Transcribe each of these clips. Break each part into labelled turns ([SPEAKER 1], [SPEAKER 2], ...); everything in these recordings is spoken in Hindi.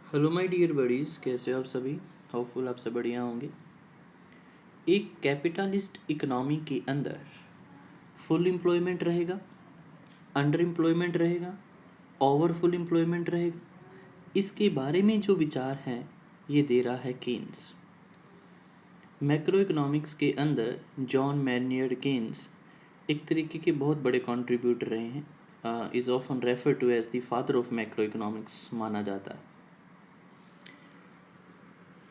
[SPEAKER 1] हेलो माय डियर बडीज़, कैसे हो आप सभी। होपफुल आप सब बढ़िया होंगे। एक कैपिटलिस्ट इकोनॉमी के अंदर फुल एम्प्लॉयमेंट रहेगा, अंडर एम्प्लॉयमेंट रहेगा, ओवर फुल एम्प्लॉयमेंट रहेगा। इसके बारे में जो विचार हैं ये दे रहा है केन्स। मैक्रो इकोनॉमिक्स के अंदर जॉन मैनियर्ड केन्स एक तरीके के बहुत बड़े कंट्रीब्यूटर रहे हैं। Is often refer to as the father of macro economics माना जाता है।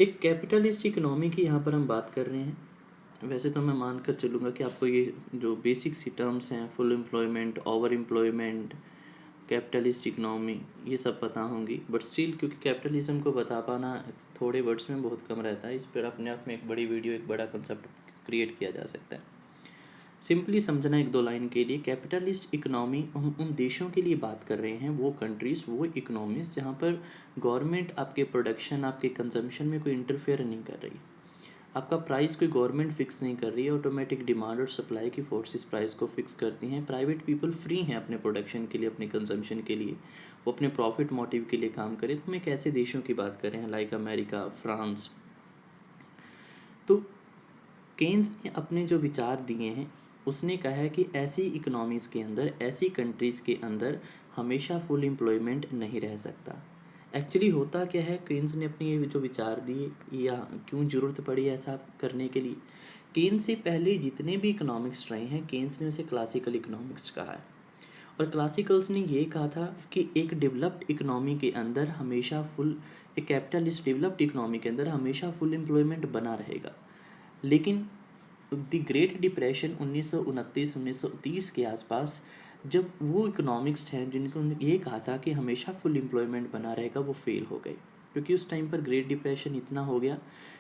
[SPEAKER 1] एक कैपिटलिस्ट इकोनॉमी की यहाँ पर हम बात कर रहे हैं। वैसे तो मैं मानकर चलूँगा कि आपको ये जो बेसिक सी टर्म्स हैं, full employment, over employment, capitalist economy, ये सब पता होंगी। बट स्टिल क्योंकि कैपिटलिज्म को बता पाना थोड़े वर्ड्स में बहुत कम रहता है, इस पर अपने आप में एक बड़ी वीडियो, एक बड़ा कंसेप्ट क्रिएट किया जा सकता है। सिंपली समझना एक दो लाइन के लिए, कैपिटलिस्ट इकोनॉमी हम उन देशों के लिए बात कर रहे हैं, वो कंट्रीज़, वो इकोनॉमीज जहाँ पर गवर्नमेंट आपके प्रोडक्शन, आपके कंजम्पशन में कोई इंटरफेयर नहीं कर रही। आपका प्राइस कोई गवर्नमेंट फिक्स नहीं कर रही है, ऑटोमेटिक डिमांड और सप्लाई की फोर्सेस प्राइस को फिक्स करती हैं। प्राइवेट पीपल फ्री हैं अपने प्रोडक्शन के लिए, अपने कंजम्पशन के लिए, वो अपने प्रॉफिट मोटिव के लिए काम करें। तो हम एक ऐसे देशों की बात कर रहे हैं लाइक अमेरिका, फ्रांस। तो केन्स ने अपने जो विचार दिए हैं उसने कहा है कि ऐसी इकोनॉमीज़ के अंदर, ऐसी कंट्रीज़ के अंदर हमेशा फुल एम्प्लॉयमेंट नहीं रह सकता। एक्चुअली होता क्या है, केन्स ने अपने ये जो विचार दिए या क्यों ज़रूरत पड़ी ऐसा करने के लिए। केन्स से पहले जितने भी इकोनॉमिक्स रहे हैं, केन्स ने उसे क्लासिकल इकोनॉमिक्स कहा है। और क्लासिकल्स ने ये कहा था कि एक डेवलप्ड इकोनॉमी के अंदर हमेशा फुल, एक कैपिटलिस्ट डेवलप्ड इकोनॉमी के अंदर हमेशा फुल एम्प्लॉयमेंट बना रहेगा। लेकिन द ग्रेट डिप्रेशन 1929-1930 के आसपास, जब वो इकोनॉमिक्स हैं जिनको ये कहा था कि हमेशा फुल एम्प्लॉयमेंट बना रहेगा, वो फेल हो गए। क्योंकि उस टाइम पर ग्रेट डिप्रेशन इतना हो गया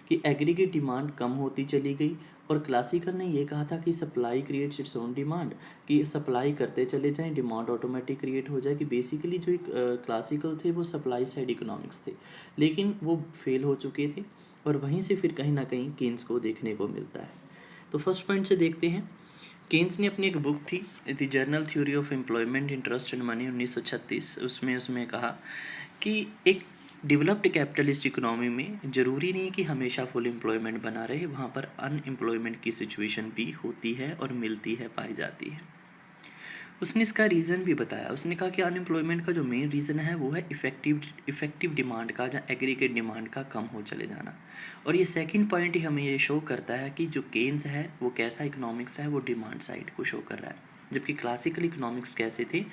[SPEAKER 1] कि एग्रीगेट डिमांड कम होती चली गई। और क्लासिकल ने ये कहा था कि supply creates its own demand, कि सप्लाई करते चले जाएं, डिमांड ऑटोमेटिक क्रिएट हो जाए। कि बेसिकली जो एक क्लासिकल थे वो सप्लाई साइड इकोनॉमिक्स थे, लेकिन वो फेल हो चुके थे। और वहीं से फिर कहीं ना कहीं केन्स को देखने को मिलता है। तो फर्स्ट पॉइंट से देखते हैं। केन्स ने अपनी एक बुक थी the journal theory of employment, interest and money 1936, उसमें कहा कि एक डेवलप्ड कैपिटलिस्ट इकोनॉमी में ज़रूरी नहीं कि हमेशा फुल एम्प्लॉयमेंट बना रहे, वहाँ पर अनएम्प्लॉयमेंट की सिचुएशन भी होती है और मिलती है, पाई जाती है। उसने इसका रीज़न भी बताया। उसने कहा कि अनएम्प्लॉयमेंट का जो मेन रीज़न है वो है इफ़ेक्टिव डिमांड का या एग्रीगेट डिमांड का कम हो चले जाना। और ये सेकंड पॉइंट ही हमें ये शो करता है कि जो केन्स है वो कैसा इकोनॉमिक्स है, वो डिमांड साइड को शो कर रहा है। जबकि क्लासिकल इकोनॉमिक्स कैसे थे,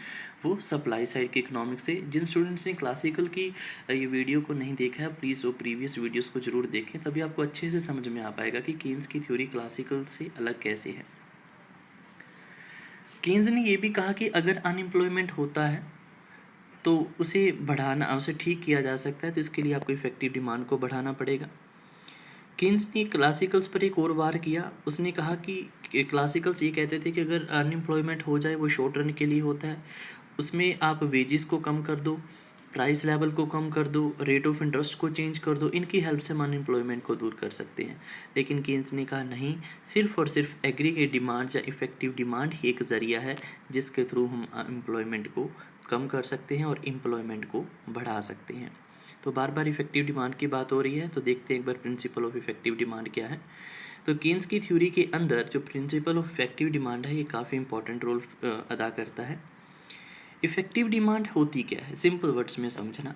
[SPEAKER 1] वो सप्लाई साइड के इकोनॉमिक्स थे। जिन स्टूडेंट्स ने क्लासिकल की ये वीडियो को नहीं देखा है, प्लीज़ वो प्रीवियस वीडियोज़ को ज़रूर देखें, तभी आपको अच्छे से समझ में आ पाएगा कि केन्स की थ्योरी क्लासिकल से अलग कैसे है। केन्स ने ये भी कहा कि अगर अनएम्प्लॉयमेंट होता है तो उसे बढ़ाना, उसे ठीक किया जा सकता है। तो इसके लिए आपको इफेक्टिव डिमांड को बढ़ाना पड़ेगा। केन्स ने क्लासिकल्स पर एक और वार किया। उसने कहा कि क्लासिकल्स ये कहते थे कि अगर अनएम्प्लॉयमेंट हो जाए वो शॉर्ट रन के लिए होता है, उसमें आप वेजेस को कम कर दो, प्राइस लेवल को कम कर दो, रेट ऑफ इंटरेस्ट को चेंज कर दो, इनकी हेल्प से हम अनएम्प्लॉयमेंट को दूर कर सकते हैं। लेकिन केन्स ने कहा नहीं, सिर्फ और सिर्फ एग्रीगेट डिमांड या इफेक्टिव डिमांड ही एक ज़रिया है जिसके थ्रू हम एम्प्लॉयमेंट को कम कर सकते हैं और एम्प्लॉयमेंट को बढ़ा सकते हैं। तो बार बार इफेक्टिव डिमांड की बात हो रही है, तो देखते हैं एक बार प्रिंसिपल ऑफ इफेक्टिव डिमांड क्या है। तो केन्स की थ्योरी के अंदर जो प्रिंसिपल ऑफ इफेक्टिव डिमांड है, ये काफ़ी इंपॉर्टेंट रोल अदा करता है। इफेक्टिव डिमांड होती क्या है, सिंपल वर्ड्स में समझना।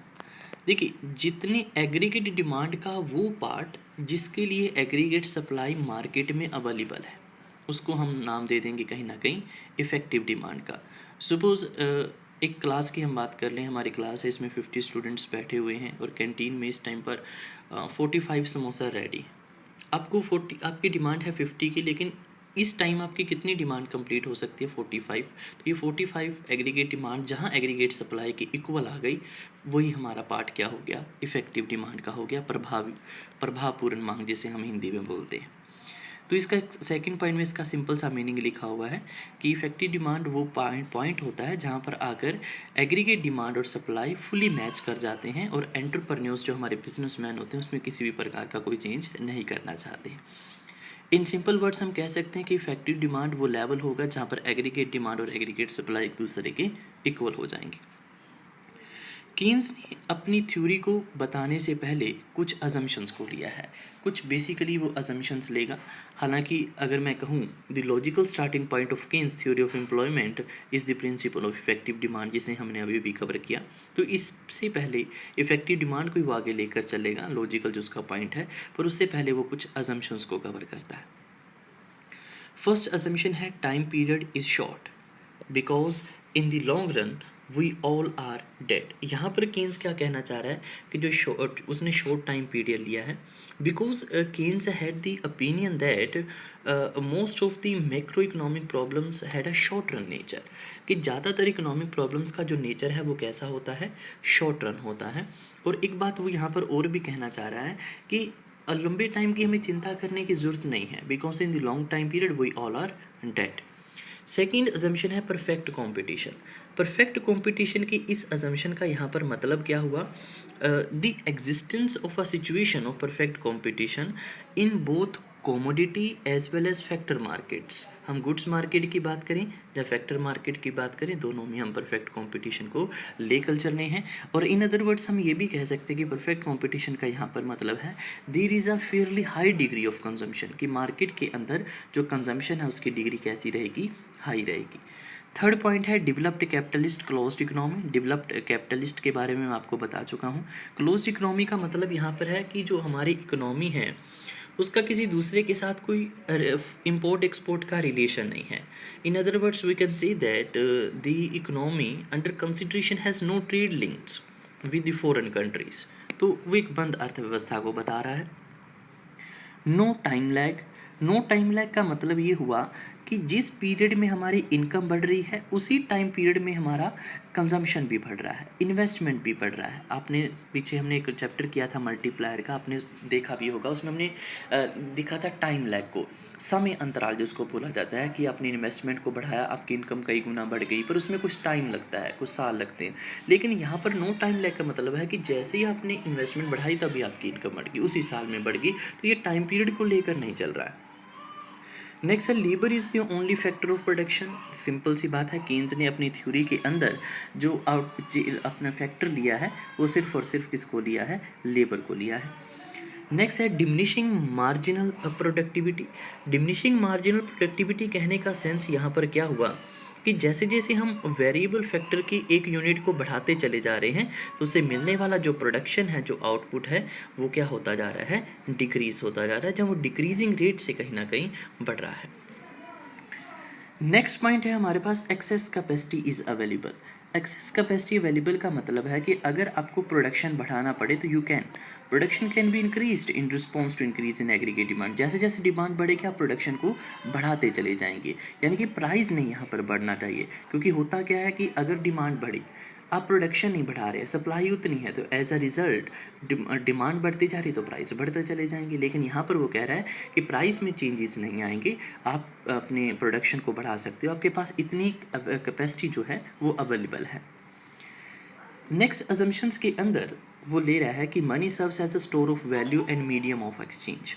[SPEAKER 1] देखिए, जितनी एग्रीगेट डिमांड का वो पार्ट जिसके लिए एग्रीगेट सप्लाई मार्केट में अवेलेबल है, उसको हम नाम दे देंगे कहीं ना कहीं इफ़ेक्टिव डिमांड का। सपोज़ एक क्लास की हम बात कर लें, हमारी क्लास है, इसमें 50 स्टूडेंट्स बैठे हुए हैं और कैंटीन में इस टाइम पर 45 समोसा रेडी। आपको 40, आपकी डिमांड है 50 की, लेकिन इस टाइम आपकी कितनी डिमांड कंप्लीट हो सकती है, 45। तो ये 45 एग्रीगेट डिमांड जहाँ एग्रीगेट सप्लाई के इक्वल आ गई, वही हमारा पार्ट क्या हो गया, इफ़ेक्टिव डिमांड का हो गया, प्रभावपूर्ण मांग जिसे हम हिंदी में बोलते हैं। तो इसका सेकंड पॉइंट में इसका सिंपल सा मीनिंग लिखा हुआ है कि इफेक्टिव डिमांड वो पॉइंट होता है जहाँ पर आकर एग्रीगेट डिमांड और सप्लाई फुली मैच कर जाते हैं और एंटरप्रेन्योर्स जो हमारे बिजनेसमैन होते हैं उसमें किसी भी प्रकार का कोई चेंज नहीं करना चाहते। इन सिंपल वर्ड्स हम कह सकते हैं कि इफेक्टिव डिमांड वो लेवल होगा जहाँ पर एग्रीगेट डिमांड और एग्रीगेट सप्लाई एक दूसरे के इक्वल हो जाएंगे। कीन्स ने अपनी थ्योरी को बताने से पहले कुछ अजम्पशंस को लिया है, कुछ बेसिकली वो अजम्पशंस लेगा। हालांकि अगर मैं कहूँ the logical starting point of Keynes theory of employment is the principle of effective demand, जिसे हमने अभी भी कवर किया। तो इससे पहले इफेक्टिव डिमांड को वो आगे लेकर चलेगा, लॉजिकल जो उसका पॉइंट है, पर उससे पहले वो कुछ अजम्पशंस को कवर करता है। फर्स्ट अजम्पशन है time period is short because in the long run we all are dead. यहाँ पर केन्स क्या कहना चाह रहा है कि जो उसने शॉर्ट टाइम पीरियड लिया है, because Keynes had the opinion that most of the macro economic problems had a short run nature, कि ज़्यादातर इकोनॉमिक प्रॉब्लम्स का जो नेचर है वो कैसा होता है, शॉर्ट रन होता है। और एक बात वो यहाँ पर और भी कहना चाह रहा है कि लंबे टाइम की हमें चिंता करने की ज़रूरत नहीं है, because in the long time period we all are dead. Second assumption है परफेक्ट कंपटीशन। परफेक्ट कंपटीशन की इस अजम्पशन का यहाँ पर मतलब क्या हुआ, the existence of a situation of perfect competition in both commodity as well as factor markets. हम गुड्स मार्केट की बात करें या फैक्टर मार्केट की बात करें, दोनों में हम परफेक्ट कंपटीशन को लेकर चलने हैं। और इन अदर वर्ड्स हम ये भी कह सकते हैं कि परफेक्ट कंपटीशन का यहाँ पर मतलब है there is a fairly high degree of consumption, कि मार्केट के अंदर जो कंजम्पशन है उसकी डिग्री कैसी रहेगी, हाई रहेगी। थर्ड पॉइंट है developed capitalist closed economy. Developed capitalist के बारे में मैं आपको बता चुका हूँ। क्लोज्ड इकोनॉमी का मतलब यहाँ पर है कि जो हमारी इकोनॉमी है उसका किसी दूसरे के साथ कोई इम्पोर्ट एक्सपोर्ट का रिलेशन नहीं है। In other words we can say that the economy under consideration has no trade links with the foreign countries. तो वो एक बंद अर्थव्यवस्था को बता रहा है। No time lag. No time lag का मतलब ये हुआ कि जिस पीरियड में हमारी इनकम बढ़ रही है उसी टाइम पीरियड में हमारा कंजम्पशन भी बढ़ रहा है, इन्वेस्टमेंट भी बढ़ रहा है। आपने पीछे हमने एक चैप्टर किया था मल्टीप्लायर का, आपने देखा भी होगा, उसमें हमने दिखा था टाइम लैग को, समय अंतराल जिसको बोला जाता है, कि आपने इन्वेस्टमेंट को बढ़ाया, आपकी इनकम कई गुना बढ़ गई, पर उसमें कुछ टाइम लगता है, कुछ साल लगते हैं। लेकिन यहाँ पर नो टाइम लैग का मतलब है कि जैसे ही आपने इन्वेस्टमेंट बढ़ाई तभी आपकी इनकम बढ़ गई, उसी साल में बढ़ गई। तो ये टाइम पीरियड को लेकर नहीं चल रहा है। नेक्स्ट है labour is the only factor of production. Simple सी बात है, केन्स ने अपनी थ्योरी के अंदर जो अपना फैक्टर लिया है वो सिर्फ और सिर्फ किसको लिया है, लेबर को लिया है। नेक्स्ट है diminishing marginal productivity. Diminishing marginal productivity कहने का सेंस यहाँ पर क्या हुआ कि जैसे जैसे हम वेरिएबल फैक्टर की एक यूनिट को बढ़ाते चले जा रहे हैं तो उससे मिलने वाला जो प्रोडक्शन है, जो आउटपुट है, वो क्या होता जा रहा है, डिक्रीज होता जा रहा है, जब वो डिक्रीजिंग रेट से कहीं ना कहीं बढ़ रहा है। नेक्स्ट पॉइंट है हमारे पास excess capacity is available. Excess capacity available का मतलब है कि अगर आपको प्रोडक्शन बढ़ाना पड़े तो you can, production can be increased in response to increase in aggregate demand. जैसे जैसे डिमांड बढ़ेगी आप प्रोडक्शन को बढ़ाते चले जाएंगे, यानी कि प्राइस नहीं यहाँ पर बढ़ना चाहिए। क्योंकि होता क्या है कि अगर डिमांड बढ़ी, आप प्रोडक्शन नहीं बढ़ा रहे, सप्लाई उतनी है, तो एज अ रिज़ल्ट डिमांड बढ़ती जा रही तो प्राइस बढ़ते चले जाएंगे। लेकिन यहाँ पर वो कह रहा है कि प्राइस में चेंजेस नहीं आएंगे, आप अपने प्रोडक्शन को बढ़ा सकते हो, आपके पास इतनी कैपेसिटी जो है वो अवेलेबल है। नेक्स्ट अजम्पशंस के अंदर वो ले रहा है कि money serves as a store of value and medium of exchange,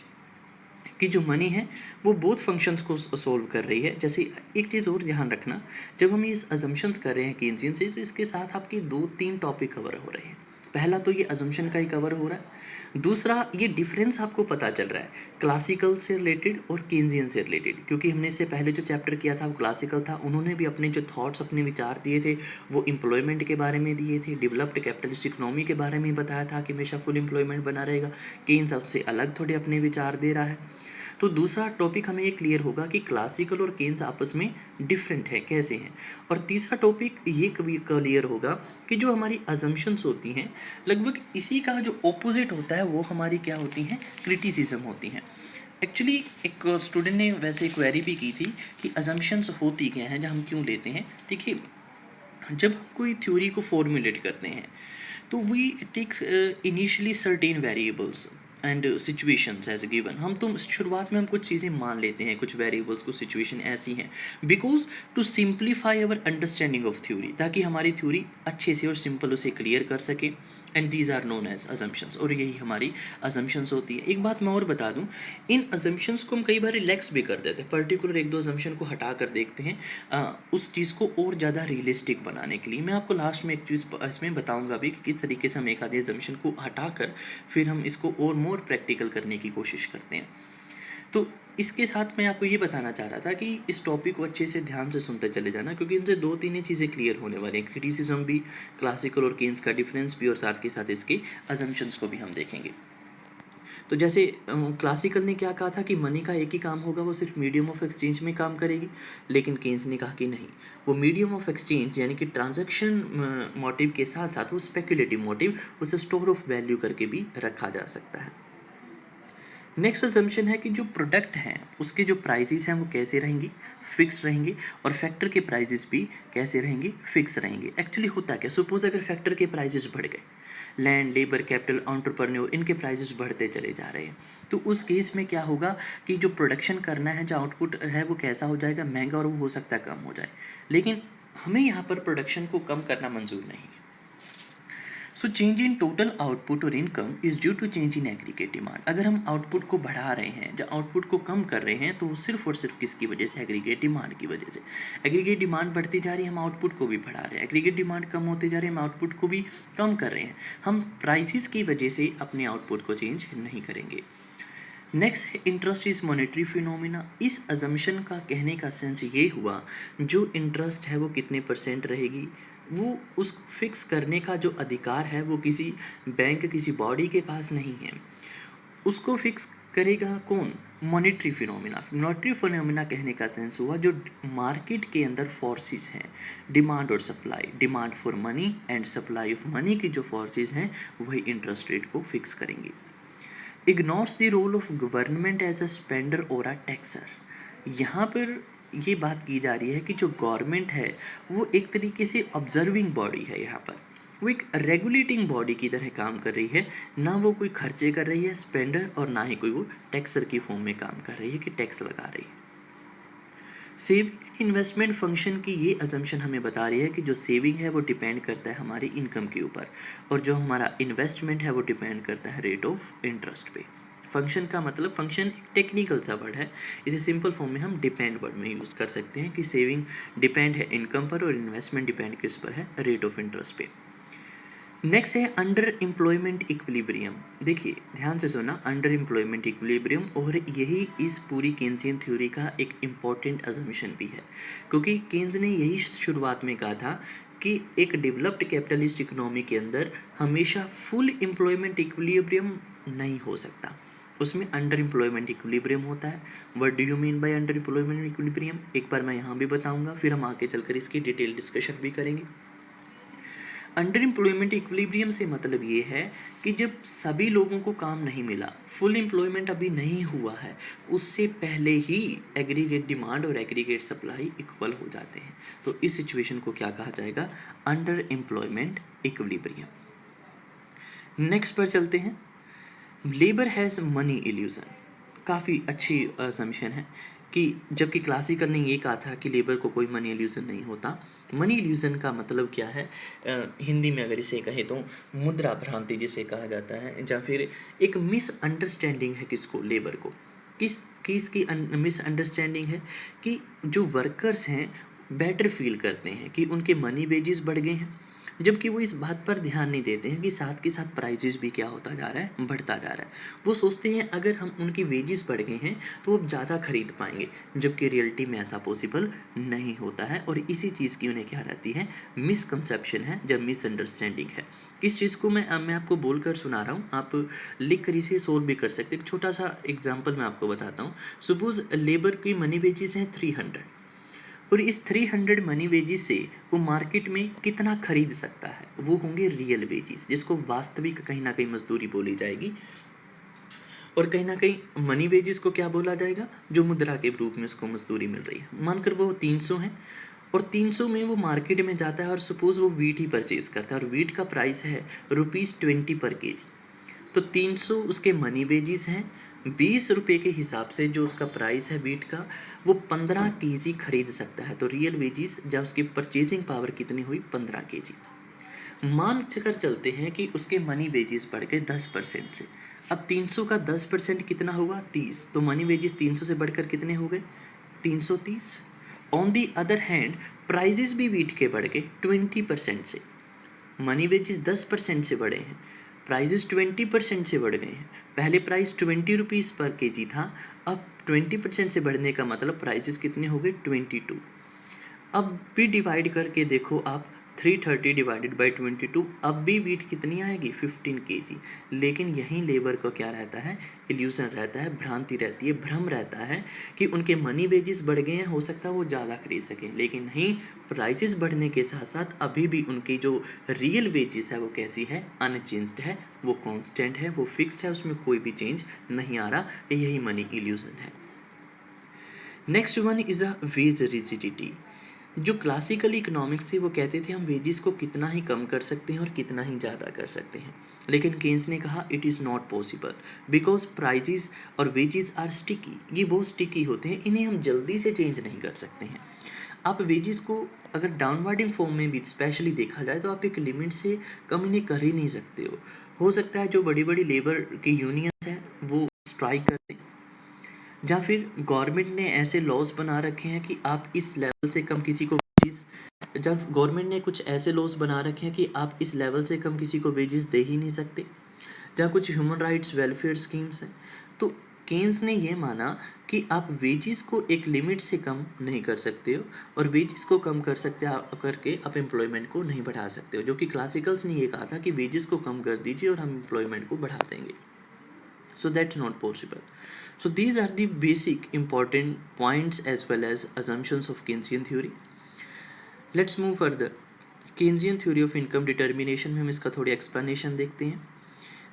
[SPEAKER 1] कि जो मनी है वो बोथ फंक्शंस को सोल्व कर रही है। जैसे एक चीज़ और ध्यान रखना, जब हम इस अजम्पशंस कर रहे हैं केन्सियन से, तो इसके साथ आपके 2-3 टॉपिक कवर हो रहे हैं। पहला तो ये अजम्पशन का ही कवर हो रहा है, दूसरा ये डिफरेंस आपको पता चल रहा है क्लासिकल से रिलेटेड और केन्सियन से रिलेटेड। क्योंकि हमने इससे पहले जो चैप्टर किया था वो क्लासिकल था, उन्होंने भी अपने जो थॉट्स, अपने विचार दिए थे वो एम्प्लॉयमेंट के बारे में दिए थे, डेवलप्ड कैपिटलिस्ट इकोनॉमी के बारे में बताया था कि हमेशा फुल एम्प्लॉयमेंट बना रहेगा। केन्स सबसे अलग थोड़े अपने विचार दे रहा है। तो दूसरा टॉपिक हमें ये क्लियर होगा कि क्लासिकल और केन्स आपस में डिफरेंट है, कैसे हैं। और तीसरा टॉपिक ये कभी क्लियर होगा कि जो हमारी अजम्पशंस होती हैं लगभग इसी का जो ऑपोजिट होता है वो हमारी क्या होती हैं, क्रिटिसिज्म होती हैं। एक्चुअली एक स्टूडेंट ने वैसे एक क्वेरी भी की थी कि अजम्पशंस होती क्या हैं, जब हम क्यों लेते हैं। देखिए, जब हम कोई थ्योरी को फॉर्मुलेट करते हैं तो we takes initially certain variables and situations as given. हम तो शुरुआत में हम कुछ चीज़ें मान लेते हैं, कुछ वेरिएबल्स, कुछ सिचुएशन ऐसी हैं, because to simplify our understanding of theory, ताकि हमारी थ्योरी अच्छे से और सिंपल उसे क्लियर कर सके। And these are known as assumptions, और यही हमारी अजम्पशंस होती है। एक बात मैं और बता दूं, इन अजम्पशंस को हम कई बार रिलैक्स भी कर देते हैं, पर्टिकुलर एक दो अजम्पशन को हटा कर देखते हैं उस चीज़ को और ज़्यादा रियलिस्टिक बनाने के लिए। मैं आपको लास्ट में एक चीज़ इसमें बताऊंगा भी कि किस तरीके से हम एक आधे अजम्पशन को हटा कर फिर हम इसको और मोर प्रैक्टिकल करने की कोशिश करते हैं। तो इसके साथ मैं आपको ये बताना चाह रहा था कि इस टॉपिक को अच्छे से ध्यान से सुनते चले जाना, क्योंकि इनसे दो तीन ही चीज़ें क्लियर होने वाली हैं, क्रिटिसिज्म भी, क्लासिकल और केन्स का डिफरेंस भी, और साथ के साथ इसके अजम्पशंस को भी हम देखेंगे। तो जैसे क्लासिकल ने क्या कहा था कि मनी का एक ही काम होगा, वो सिर्फ मीडियम ऑफ एक्सचेंज में काम करेगी, लेकिन केन्स ने कहा कि नहीं, वो मीडियम ऑफ एक्सचेंज यानी कि ट्रांजैक्शन मोटिव के साथ साथ वो स्पेकुलेटिव मोटिव, उसे स्टोर ऑफ वैल्यू करके भी रखा जा सकता है। नेक्स्ट असम्पशन है कि जो प्रोडक्ट हैं उसके जो प्राइजेस हैं वो कैसे रहेंगी, फिक्स रहेंगी, और फैक्टर के प्राइजेस भी कैसे रहेंगी, फिक्स रहेंगे। एक्चुअली होता क्या, सपोज अगर फैक्टर के प्राइजेस बढ़ गए, लैंड, लेबर, कैपिटल, एंटरप्रेन्योर, इनके प्राइजेस बढ़ते चले जा रहे हैं, तो उस केस में क्या होगा कि जो प्रोडक्शन करना है, जो आउटपुट है, वो कैसा हो जाएगा, महंगा, और वो हो सकता है कम हो जाए। लेकिन हमें यहाँ पर प्रोडक्शन को कम करना मंजूर नहीं है। So change in total output और income is due to change in aggregate demand. अगर हम आउटपुट को बढ़ा रहे हैं या आउटपुट को कम कर रहे हैं, तो वो सिर्फ और सिर्फ किसकी वजह से, एग्रीगेट डिमांड की वजह से। एग्रीगेट डिमांड बढ़ती जा रही है, हम आउटपुट को भी बढ़ा रहे हैं, एग्रीगेट डिमांड कम होती जा रही है, हम आउटपुट को भी कम कर रहे हैं। हम प्राइसेस की वजह से अपने आउटपुट को चेंज नहीं करेंगे। नेक्स्ट है इंटरेस्ट इज मॉनेटरी फिनोमिना। इस अजम्पशन का कहने का सेंस ये हुआ, जो इंटरेस्ट है वो कितने परसेंट रहेगी, वो उस फिक्स करने का जो अधिकार है वो किसी बैंक, किसी बॉडी के पास नहीं है। उसको फिक्स करेगा कौन, मॉनेटरी फिनोमिना। मॉनेटरी फिनोमिना कहने का सेंस हुआ जो मार्केट के अंदर फोर्सेस हैं, डिमांड और supply, demand for money and supply of money की जो फोर्सेस हैं वही इंटरेस्ट रेट को फिक्स करेंगी। Ignores the role of government as a spender और अ टैक्सर। यहाँ पर ये बात की जा रही है कि जो गवर्नमेंट है वो एक तरीके से ऑब्जर्विंग बॉडी है, यहाँ पर वो एक रेगुलेटिंग बॉडी की तरह काम कर रही है, ना वो कोई खर्चे कर रही है स्पेंडर, और ना ही कोई वो टैक्सर की फॉर्म में काम कर रही है कि टैक्स लगा रही है। सेविंग इन्वेस्टमेंट फंक्शन की ये अजम्पशन हमें बता रही है कि जो सेविंग है वो डिपेंड करता है हमारी इनकम के ऊपर, और जो हमारा इन्वेस्टमेंट है वो डिपेंड करता है रेट ऑफ इंटरेस्ट पे। फंक्शन का मतलब, फंक्शन एक टेक्निकल सा वर्ड है, इसे सिंपल फॉर्म में हम डिपेंड वर्ड में यूज़ कर सकते हैं कि सेविंग डिपेंड है इनकम पर और इन्वेस्टमेंट डिपेंड किस पर है, रेट ऑफ इंटरेस्ट पे। नेक्स्ट है अंडर एम्प्लॉयमेंट इक्विलिब्रियम। देखिए ध्यान से सुना, अंडर एम्प्लॉयमेंट इक्विलिब्रियम, और यही इस पूरी केन्सियन थ्योरी का एक इम्पॉर्टेंट अजम्पशन भी है, क्योंकि केन्स ने यही शुरुआत में कहा था कि एक डेवलप्ड कैपिटलिस्ट इकोनॉमी के अंदर हमेशा फुल एम्प्लॉयमेंट इक्विलिब्रियम नहीं हो सकता, उसमें अंडर एम्प्लॉयमेंट इक्विलिब्रियम होता है। What do you mean by under employment equilibrium, एक बार मैं यहाँ भी बताऊँगा, फिर हम आगे चलकर इसकी डिटेल डिस्कशन भी करेंगे। अंडर एम्प्लॉयमेंट इक्विलिब्रियम से मतलब ये है कि जब सभी लोगों को काम नहीं मिला, फुल एम्प्लॉयमेंट अभी नहीं हुआ है, उससे पहले ही एग्रीगेट डिमांड और एग्रीगेट सप्लाई इक्वल हो जाते हैं, तो इस सिचुएशन को क्या कहा जाएगा, अंडर एम्प्लॉयमेंट इक्विलिब्रियम। नेक्स्ट पर चलते हैं, लेबर हैज़ मनी इल्यूजन। काफ़ी अच्छी असम्पशन है कि जबकि क्लासिकल ने ये कहा था कि लेबर को कोई मनी इल्यूजन नहीं होता। मनी इल्यूजन का मतलब क्या है, हिंदी में अगर इसे कहें तो मुद्रा भ्रांति जिसे कहा जाता है, या फिर एक मिसअंडरस्टैंडिंग है किसको, लेबर को। किसकी मिसअंडरस्टैंडिंग है कि जो वर्कर्स हैं बेटर फील करते हैं कि उनके मनी वेजेस बढ़ गए हैं, जबकि वो इस बात पर ध्यान नहीं देते हैं कि साथ के साथ प्राइजेस भी क्या होता जा रहा है, बढ़ता जा रहा है। वो सोचते हैं अगर हम उनकी वेजेस बढ़ गए हैं तो वो ज़्यादा खरीद पाएंगे, जबकि रियलिटी में ऐसा पॉसिबल नहीं होता है, और इसी चीज़ की उन्हें क्या रहती है, मिसकंसेप्शन है, जब मिसअंडरस्टैंडिंग है। इस चीज़ को मैं आपको बोलकर सुना रहा हूँ, आप लिख कर इसे सोल्व भी कर सकते हैं। एक छोटा सा एग्जाम्पल मैं आपको बताता हूँ। सपोज लेबर की मनी वेजेस हैं 300, और इस 300 मनी वेजेस से वो मार्केट में कितना खरीद सकता है, वो होंगे रियल वेजेस, जिसको वास्तविक कहीं ना कहीं मजदूरी बोली जाएगी, और कहीं ना कहीं मनी वेजेस को क्या बोला जाएगा, जो मुद्रा के रूप में उसको मजदूरी मिल रही है। मानकर वो 300 है, और 300 में वो मार्केट में जाता है, और सपोज वो वीट ही परचेज करता है, और वीट का प्राइस है ₹20 पर केजी, तो 300 उसके मनी वेजेस हैं, 20 रुपये के हिसाब से जो उसका प्राइस है वीट का, वो 15 केजी खरीद सकता है। तो रियल वेजेस जब उसकी परचेजिंग पावर कितनी हुई, 15 केजी। मान कर चलते हैं कि उसके मनी वेजेस बढ़ गए 10% से। अब 300 का 10% कितना हुआ? 30। तो मनी वेजेस 300 से बढ़कर कितने हो गए? 330। On the other hand prices भी वीट के बढ़ गए 20% से। मनी वेजेस 10% से बढ़े हैं, प्राइजेस 20% से बढ़ गए हैं। पहले प्राइस 20 रुपीज़ पर केजी था, अब 20% से बढ़ने का मतलब प्राइजेस कितने हो गए? 22। अब भी डिवाइड करके देखो आप, 330 डिवाइडेड बाई 22, अब भी वीट कितनी आएगी? 15 केजी। लेकिन यहीं लेबर को क्या रहता है? इल्यूज़न रहता है, भ्रांति रहती है, भ्रम रहता है कि उनके मनी वेजेस बढ़ गए हैं, हो सकता है वो ज़्यादा खरीद सकें। लेकिन नहीं, प्राइजेस बढ़ने के साथ साथ अभी भी उनकी जो रियल वेजेस है वो कैसी है? अनचेंज्ड है, वो कॉन्स्टेंट है, वो फिक्स्ड है, उसमें कोई भी चेंज नहीं आ रहा। यही मनी इल्यूज़न है। Next one is a wage rigidity. जो क्लासिकल इकोनॉमिक्स थे वो कहते थे हम वेजेस को कितना ही कम कर सकते हैं और कितना ही ज़्यादा कर सकते हैं। लेकिन केन्स ने कहा it is not possible because prices और वेजेस आर स्टिकी। ये बहुत स्टिकी होते हैं, इन्हें हम जल्दी से चेंज नहीं कर सकते हैं। आप वेजेस को अगर डाउनवर्डिंग फॉर्म में भी स्पेशली देखा जाए तो आप एक लिमिट से कम इन्हें कर ही नहीं सकते हो सकता है जो बड़ी बड़ी लेबर की यूनियंस हैं वो स्ट्राइक कर दें, या फिर गवर्नमेंट ने ऐसे लॉज बना रखे हैं कि आप इस लेवल से कम किसी को वेजेस, जब गवर्नमेंट ने कुछ ऐसे लॉज बना रखे हैं कि आप इस लेवल से कम किसी को वेजेस दे ही नहीं सकते, जहाँ कुछ ह्यूमन राइट्स वेलफेयर स्कीम्स हैं। तो केन्स ने ये माना कि आप वेजेस को एक लिमिट से कम नहीं कर सकते हो और वेजेस को कम कर सकते करके आप एम्प्लॉयमेंट को नहीं बढ़ा सकते हो, जो कि क्लासिकल्स ने ये कहा था कि वेजेस को कम कर दीजिए और हम एम्प्लॉयमेंट को बढ़ा देंगे। So that's not possible. So these are the basic important points as well as assumptions of Keynesian theory. Let's move further. Keynesian theory of income determination में हम इसका थोड़ी explanation देखते हैं।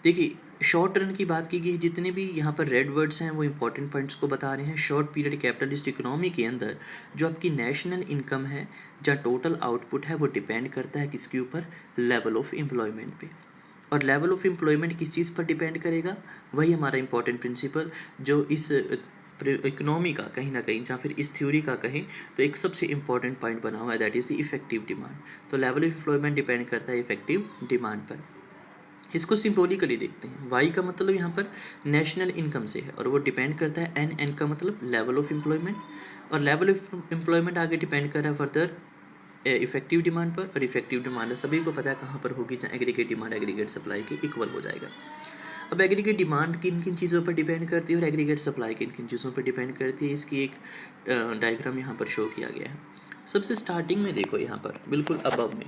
[SPEAKER 1] देखिए, शॉर्ट रन की बात की गई, जितने भी यहाँ पर रेड वर्ड्स हैं वो इंपॉर्टेंट पॉइंट्स को बता रहे हैं। शॉर्ट पीरियड कैपिटलिस्ट इकोनॉमी के अंदर जो आपकी नेशनल इनकम है, जहाँ टोटल आउटपुट है, वो डिपेंड करता है किसके ऊपर? लेवल ऑफ एम्प्लॉयमेंट पे। और लेवल ऑफ एम्प्लॉयमेंट किस चीज़ पर डिपेंड करेगा? वही हमारा इंपॉर्टेंट प्रिंसिपल जो इस इकोनॉमी का कहीं ना कहीं, या फिर इस थ्योरी का कहें तो एक सबसे इंपॉर्टेंट पॉइंट बना हुआ है, that is the effective demand. तो लेवल ऑफ एम्प्लॉयमेंट डिपेंड करता है इफेक्टिव डिमांड पर। इसको सिम्बोलिकली देखते हैं। वाई का मतलब यहाँ पर नेशनल इनकम से है और वो डिपेंड करता है एन का मतलब लेवल ऑफ एम्प्लॉयमेंट, और लेवल ऑफ एम्प्लॉयमेंट आगे डिपेंड कर रहा है फर्दर इफेक्टिव डिमांड पर। और इफेक्टिव डिमांड सभी को पता है कहाँ पर होगी? जहाँ एग्रीगेट डिमांड एग्रीगेट सप्लाई के इक्वल हो जाएगा। अब एग्रीगेट डिमांड किन किन चीज़ों पर डिपेंड करती है और एग्रीगेट सप्लाई किन किन चीज़ों पर डिपेंड करती है, इसकी एक डायग्राम यहाँ पर शो किया गया है। सबसे स्टार्टिंग में देखो, यहाँ पर बिल्कुल अबव में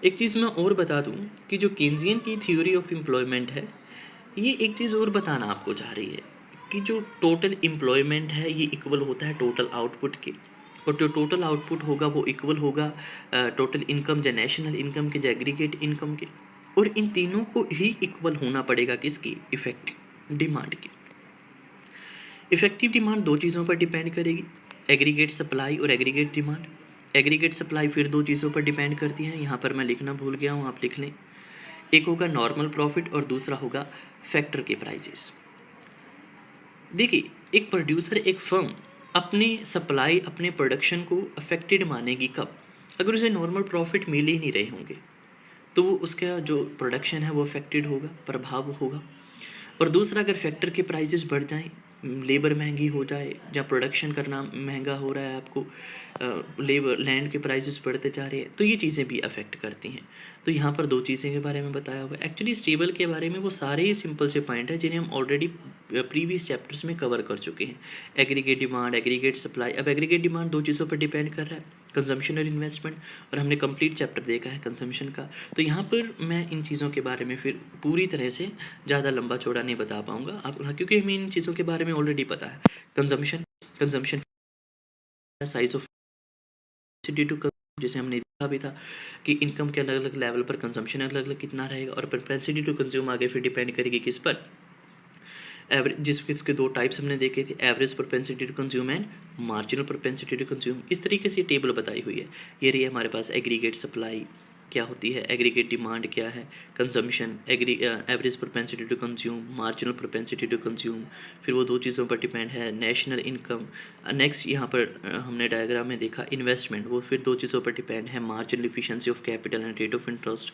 [SPEAKER 1] एक चीज़ मैं और बता दूं कि जो केन्जियन की थ्योरी ऑफ एम्प्लॉयमेंट है, ये एक चीज़ और बताना आपको चाह रही है कि जो टोटल एम्प्लॉयमेंट है ये इक्वल होता है टोटल आउटपुट के, और जो टोटल आउटपुट होगा वो इक्वल होगा टोटल इनकम या नेशनल इनकम के, या एग्रीगेट इनकम के। और इन तीनों को ही इक्वल होना पड़ेगा किसकी? इफेक्टिव डिमांड की। इफेक्टिव डिमांड दो चीज़ों पर डिपेंड करेगी, एग्रीगेट सप्लाई और एग्रीगेट डिमांड। एग्रीगेट सप्लाई फिर दो चीज़ों पर डिपेंड करती है, यहाँ पर मैं लिखना भूल गया हूँ, आप लिख लें। एक होगा नॉर्मल प्रॉफिट और दूसरा होगा फैक्टर के प्राइजेस। देखिए, एक प्रोड्यूसर, एक फर्म अपनी सप्लाई, अपने प्रोडक्शन को अफेक्टेड मानेगी कब? अगर उसे नॉर्मल प्रॉफिट मिल ही नहीं रहे होंगे तो वो उसका जो प्रोडक्शन है वो अफेक्टेड होगा, प्रभाव होगा। और दूसरा, अगर फैक्टर के प्राइजेस बढ़ जाएं, लेबर महंगी हो जाए, या प्रोडक्शन करना महंगा हो रहा है आपको, लेबर लैंड के प्राइजेस बढ़ते जा रहे हैं, तो ये चीज़ें भी अफेक्ट करती हैं। तो यहाँ पर दो चीज़ें के बारे में बताया हुआ है। एक्चुअली स्टेबल के बारे में वो सारे ही सिंपल से पॉइंट हैं जिन्हें हम ऑलरेडी प्रीवियस चैप्टर्स में कवर कर चुके हैं। Aggregate demand, aggregate supply. अब एग्रीगेट डिमांड दो चीज़ों पर डिपेंड कर रहा है, कंजम्पशन और इन्वेस्टमेंट, और हमने कंप्लीट चैप्टर देखा है कंजम्पशन का। तो यहाँ पर मैं इन चीज़ों के बारे में फिर पूरी तरह से ज़्यादा लंबा चौड़ा नहीं बता पाऊँगा आप, क्योंकि हमें इन चीज़ों के बारे में ऑलरेडी पता है। कंजम्पशन साइज ऑफ टू, जैसे हमने देखा भी था कि इनकम के अलग अलग लेवल पर कंजम्पशन अलग अलग कितना रहेगा, और प्रोपेंसिटी टू कंज्यूम आगे फिर डिपेंड करेगी किस पर? एवरेज, जिसके दो टाइप्स हमने देखे थे, average propensity to consume and marginal propensity to consume. इस तरीके से टेबल बताई हुई है। ये रही हमारे पास एग्रीगेट सप्लाई, क्या होती है, एग्रीगेट डिमांड क्या है, consumption, average propensity to consume, marginal propensity to consume, फिर वो दो चीज़ों पर डिपेंड है, नेशनल इनकम। नेक्स्ट यहाँ पर हमने डायग्राम में देखा इन्वेस्टमेंट, वो फिर दो चीज़ों पर डिपेंड है, marginal efficiency of capital and rate of interest.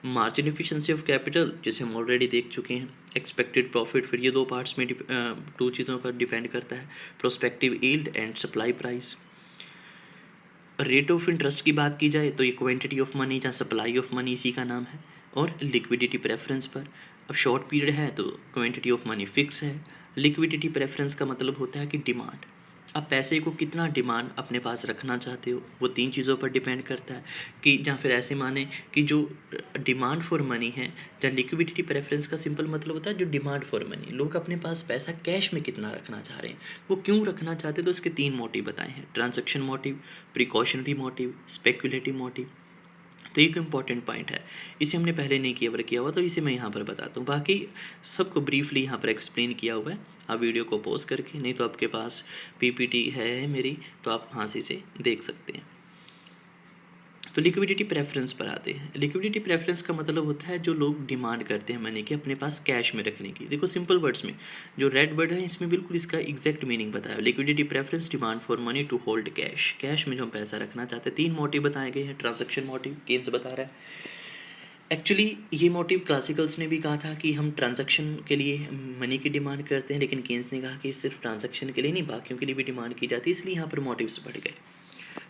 [SPEAKER 1] Margin efficiency of capital जिसे हम ऑलरेडी देख चुके हैं, एक्सपेक्टेड प्रॉफिट, फिर ये दो पार्ट्स में दो चीज़ों पर डिपेंड करता है, prospective yield and supply price. Rate of interest की बात की जाए तो ये क्वांटिटी ऑफ मनी या सप्लाई ऑफ मनी इसी का नाम है, और लिक्विडिटी प्रेफरेंस पर। अब शॉर्ट पीरियड है तो क्वांटिटी ऑफ मनी फिक्स है, लिक्विडिटी प्रेफरेंस का मतलब होता है कि डिमांड, आप पैसे को कितना डिमांड अपने पास रखना चाहते हो, वो तीन चीज़ों पर डिपेंड करता है। कि या फिर ऐसे माने कि जो डिमांड फॉर मनी है, या लिक्विडिटी प्रेफरेंस का सिंपल मतलब होता है जो डिमांड फॉर मनी, लोग अपने पास पैसा कैश में कितना रखना चाह रहे हैं, वो क्यों रखना चाहते हैं, तो इसके तीन मोटिव बताए हैं, transaction motive, precautionary motive, speculative motive. तो एक इम्पॉर्टेंट पॉइंट है, इसे हमने पहले नहीं कवर किया हुआ, तो इसे मैं यहाँ पर बताता हूँ, बाकी सबको ब्रीफली यहाँ पर एक्सप्लेन किया हुआ है। आप वीडियो को पॉज करके, नहीं तो आपके पास पीपीटी है मेरी, तो आप वहाँ से इसे देख सकते हैं। तो लिक्विडिटी प्रेफरेंस पर आते हैं। लिक्विडिटी प्रेफरेंस का मतलब होता है जो लोग डिमांड करते हैं मनी की अपने पास कैश में रखने की। देखो सिंपल वर्ड्स में जो रेड वर्ड है इसमें बिल्कुल इसका एग्जैक्ट मीनिंग बताया। Liquidity preference, demand for money to hold cash, cash में जो हम पैसा रखना चाहते हैं। तीन मोटिव बताए गए हैं, ट्रांजैक्शन मोटिव केन्स बता रहा है। एक्चुअली ये मोटिव क्लासिकल्स ने भी कहा था कि हम ट्रांजैक्शन के लिए मनी की डिमांड करते हैं, लेकिन केन्स ने कहा कि सिर्फ ट्रांजैक्शन के लिए नहीं बाकियों के लिए भी डिमांड की जाती है, इसलिए यहाँ पर मोटिव्स बढ़ गए।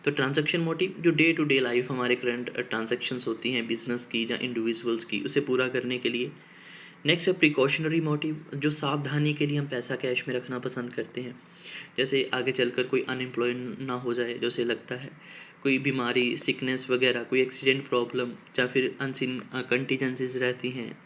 [SPEAKER 1] तो ट्रांजैक्शन मोटिव जो डे टू डे लाइफ हमारे करंट ट्रांजैक्शंस होती हैं बिजनेस की या इंडिविजुअल्स की, उसे पूरा करने के लिए। नेक्स्ट है प्रिकॉशनरी मोटिव, जो सावधानी के लिए हम पैसा कैश में रखना पसंद करते हैं, जैसे आगे चलकर कोई अनएम्प्लॉय ना हो जाए, जैसे लगता है कोई बीमारी, सिकनेस वगैरह, कोई एक्सीडेंट प्रॉब्लम, या फिर अनसिन कंटीजेंसीज रहती हैं,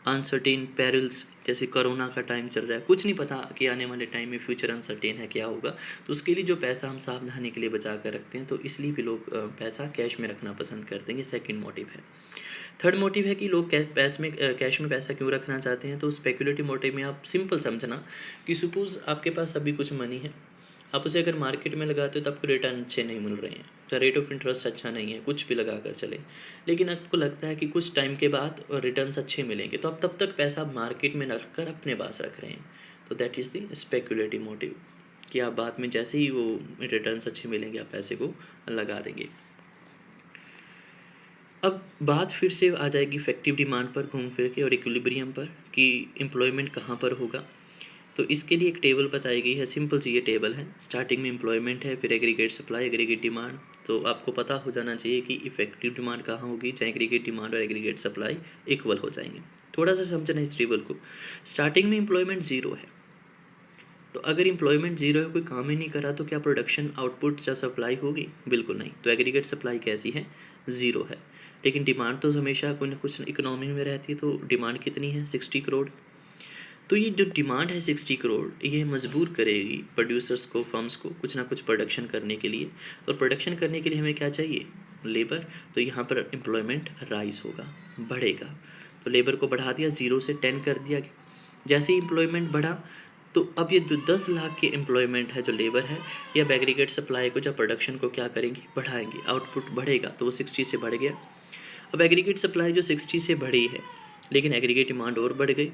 [SPEAKER 1] अनसर्टेन पेरिल्स, जैसे कोरोना का टाइम चल रहा है, कुछ नहीं पता कि आने वाले टाइम में फ्यूचर अनसर्टेन है क्या होगा, तो उसके लिए जो पैसा हम सावधानी के लिए बचा कर रखते हैं, तो इसलिए भी लोग पैसा कैश में रखना पसंद करते हैं। ये सेकंड मोटिव है। थर्ड मोटिव है कि लोग कैश में पैसा क्यों रखना चाहते हैं, तो स्पेकुलेटिव मोटिव में आप सिंपल समझना कि सपोज़ आपके पास अभी कुछ मनी है, आप उसे अगर मार्केट में लगाते हो तो आपको रिटर्न अच्छे नहीं मिल रहे हैं, तो रेट ऑफ इंटरेस्ट अच्छा नहीं है, कुछ भी लगा कर चले, लेकिन आपको लगता है कि कुछ टाइम के बाद रिटर्न्स अच्छे मिलेंगे, तो आप तब तक पैसा मार्केट में रख कर अपने पास रख रहे हैं, तो that is the speculative motive, कि आप बाद में जैसे ही वो रिटर्न्स अच्छे मिलेंगे आप पैसे को लगा देंगे। अब बात फिर से आ जाएगी इफेक्टिव डिमांड पर घूम फिर के, और इक्विलिब्रियम पर, कि एम्प्लॉयमेंट कहाँ पर होगा। तो इसके लिए एक टेबल बताई गई है, सिंपल सी ये टेबल है। स्टार्टिंग में एम्प्लॉयमेंट है, फिर एग्रीगेट सप्लाई, एग्रीगेट डिमांड। तो आपको पता हो जाना चाहिए कि इफेक्टिव डिमांड कहाँ होगी, चाहे एग्रीगेट डिमांड और एग्रीगेट सप्लाई इक्वल हो जाएंगे। थोड़ा सा समझना इस टेबल को। स्टार्टिंग में एम्प्लॉयमेंट ज़ीरो है, तो अगर एम्प्लॉयमेंट ज़ीरो है, कोई काम ही नहीं करा, तो क्या प्रोडक्शन आउटपुट या सप्लाई होगी? बिल्कुल नहीं। तो एग्रीगेट सप्लाई कैसी है? ज़ीरो है। लेकिन डिमांड तो हमेशा कोई ना कुछ इकोनॉमी में रहती है, तो डिमांड कितनी है? 60 करोड़। तो ये जो डिमांड है 60 करोड़, ये मजबूर करेगी प्रोड्यूसर्स को, फर्म्स को कुछ ना कुछ प्रोडक्शन करने के लिए। और प्रोडक्शन करने के लिए हमें क्या चाहिए? लेबर। तो यहाँ पर एम्प्लॉयमेंट राइज होगा, बढ़ेगा। तो लेबर को बढ़ा दिया, 0 से 10 कर दिया। जैसे ही एम्प्लॉयमेंट बढ़ा, तो अब ये जो 10 लाख की एम्प्लॉयमेंट है, जो लेबर है, या एग्रीगेट सप्लाई को, जब प्रोडक्शन को क्या करेंगे? बढ़ाएंगे। आउटपुट बढ़ेगा, तो वो 60 से बढ़ गया। अब एग्रीगेट सप्लाई जो 60 से बढ़ी है, लेकिन एग्रीगेट डिमांड और बढ़ गई।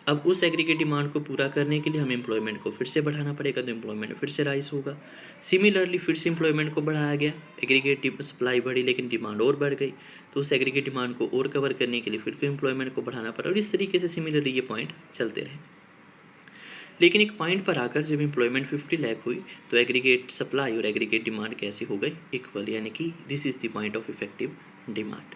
[SPEAKER 1] अब उस एग्रीगेट डिमांड को पूरा करने के लिए हमें एम्प्लॉयमेंट को फिर से बढ़ाना पड़ेगा, तो एम्प्लॉयमेंट फिर से राइज होगा। सिमिलरली फिर से एम्प्लॉयमेंट को बढ़ाया गया, एग्रीगेट सप्लाई बढ़ी लेकिन डिमांड और बढ़ गई, तो उस एग्रीगेट डिमांड को और कवर करने के लिए फिर से एम्प्लॉयमेंट को बढ़ाना पड़ा, और इस तरीके से सिमिलरली ये पॉइंट चलते रहे। लेकिन एक पॉइंट पर आकर जब एम्प्लॉयमेंट 50 लाख हुई, तो एग्रीगेट सप्लाई और एग्रीगेट डिमांड कैसी हो गई? इक्वल, यानी कि this is the point of effective demand,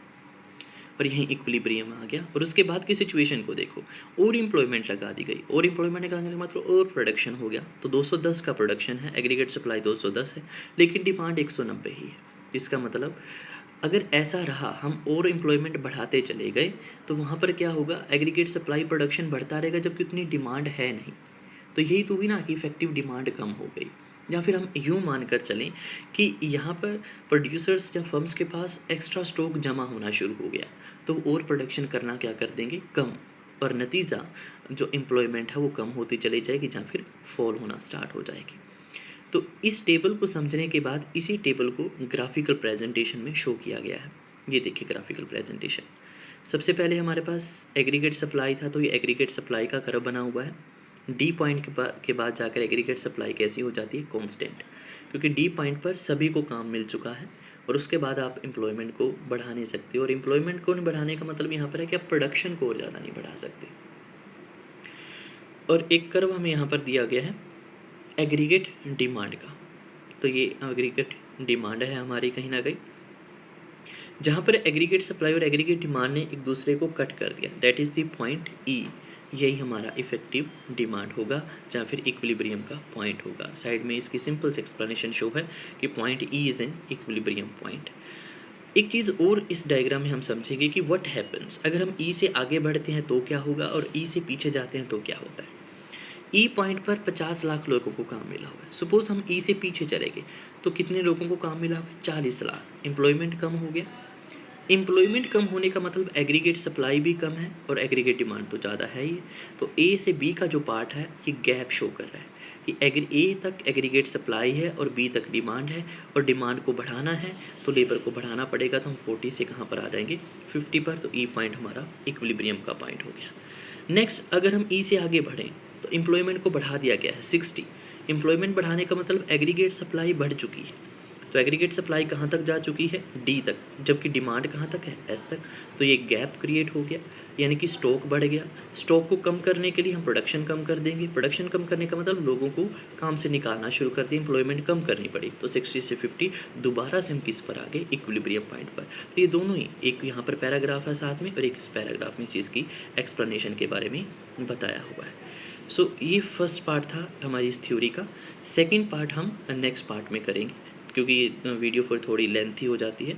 [SPEAKER 1] और यहीं इक्विलिब्रियम आ गया। और उसके बाद की सिचुएशन को देखो, और एम्प्लॉयमेंट लगा दी गई, और एम्प्लॉयमेंट लगाने का मतलब और प्रोडक्शन हो गया। तो 210 का प्रोडक्शन है, एग्रीगेट सप्लाई 210 है, लेकिन डिमांड 190 ही है। इसका मतलब अगर ऐसा रहा, हम और एम्प्लॉयमेंट बढ़ाते चले गए, तो वहाँ पर क्या होगा? एग्रीगेट सप्लाई प्रोडक्शन बढ़ता रहेगा, जबकि उतनी डिमांड है नहीं। तो यही तो हुई ना कि इफेक्टिव डिमांड कम हो गई। या फिर हम यूँ मान कर चलें कि यहाँ पर प्रोड्यूसर्स या फर्म्स के पास एक्स्ट्रा स्टॉक जमा होना शुरू हो गया, तो वो और प्रोडक्शन करना क्या कर देंगे? कम, और नतीजा जो एम्प्लॉयमेंट है वो कम होती चली जाएगी, या फिर फॉल होना स्टार्ट हो जाएगी। तो इस टेबल को समझने के बाद इसी टेबल को ग्राफिकल प्रेजेंटेशन में शो किया गया है। ये देखिए ग्राफिकल प्रेजेंटेशन। सबसे पहले हमारे पास एग्रीगेट सप्लाई था, तो ये एग्रीगेट सप्लाई का कर्व बना हुआ है। डी पॉइंट के बाद जाकर एग्रीगेट सप्लाई कैसी हो जाती है, कांस्टेंट, क्योंकि डी पॉइंट पर सभी को काम मिल चुका है और उसके बाद आप एम्प्लॉयमेंट को बढ़ा नहीं सकते। और एम्प्लॉयमेंट को नहीं बढ़ाने का मतलब यहाँ पर है कि आप प्रोडक्शन को और ज़्यादा नहीं बढ़ा सकते। और एक कर्व हमें यहाँ पर दिया गया है एग्रीगेट डिमांड का, तो ये एग्रीगेट डिमांड है हमारी कहीं ना कहीं, जहाँ पर एग्रीगेट सप्लाई और एग्रीगेट डिमांड ने एक दूसरे को कट कर दिया, दैट इज़ द पॉइंट ई। यही हमारा इफेक्टिव डिमांड होगा, जहाँ फिर इक्विलिब्रियम का पॉइंट होगा। साइड में इसकी सिंपल से एक्सप्लेनेशन शो है कि point E is an equilibrium point. एक चीज़ और इस डायग्राम में हम समझेंगे कि व्हाट हैपन्स अगर हम ई से आगे बढ़ते हैं तो क्या होगा और ई से पीछे जाते हैं तो क्या होता है। ई पॉइंट पर 50 लाख लोगों को काम मिला हुआ है। सपोज हम ई से पीछे चले गए तो कितने लोगों को काम मिला हुआ है, 40 लाख। एम्प्लॉयमेंट कम हो गया। एम्प्लॉयमेंट कम होने का मतलब एग्रीगेट सप्लाई भी कम है और एग्रीगेट डिमांड तो ज़्यादा है ही। तो ए से बी का जो पार्ट है ये गैप शो कर रहा है कि ए तक एग्रीगेट सप्लाई है और बी तक डिमांड है, और डिमांड को बढ़ाना है तो लेबर को बढ़ाना पड़ेगा। तो हम 40 से कहाँ पर आ जाएंगे, 50 पर। तो ई पॉइंट हमारा इक्विलिब्रियम का पॉइंट हो गया। नेक्स्ट अगर हम ई से आगे बढ़ें तो एम्प्लॉयमेंट को बढ़ा दिया गया है 60। एम्प्लॉयमेंट बढ़ाने का मतलब एग्रीगेट सप्लाई बढ़ चुकी है, तो एग्रीगेट सप्लाई कहाँ तक जा चुकी है, डी तक, जबकि डिमांड कहाँ तक है, एस तक। तो ये गैप क्रिएट हो गया, यानी कि स्टॉक बढ़ गया। स्टॉक को कम करने के लिए हम प्रोडक्शन कम कर देंगे। प्रोडक्शन कम करने का मतलब लोगों को काम से निकालना शुरू कर दिया, एम्प्लॉयमेंट कम करनी पड़ी। तो 60 से 50 दोबारा से हम किस पर आ गए, इक्विलिब्रियम पॉइंट पर। तो ये दोनों ही, एक यहाँ पर पैराग्राफ है साथ में और एक इस पैराग्राफ में इस चीज़ की एक्सप्लेनेशन के बारे में बताया हुआ है। सो ये फर्स्ट पार्ट था हमारी इस थ्योरी का। सेकेंड पार्ट हम नेक्स्ट पार्ट में करेंगे, क्योंकि ये वीडियो फिर थोड़ी लेंथी हो जाती है।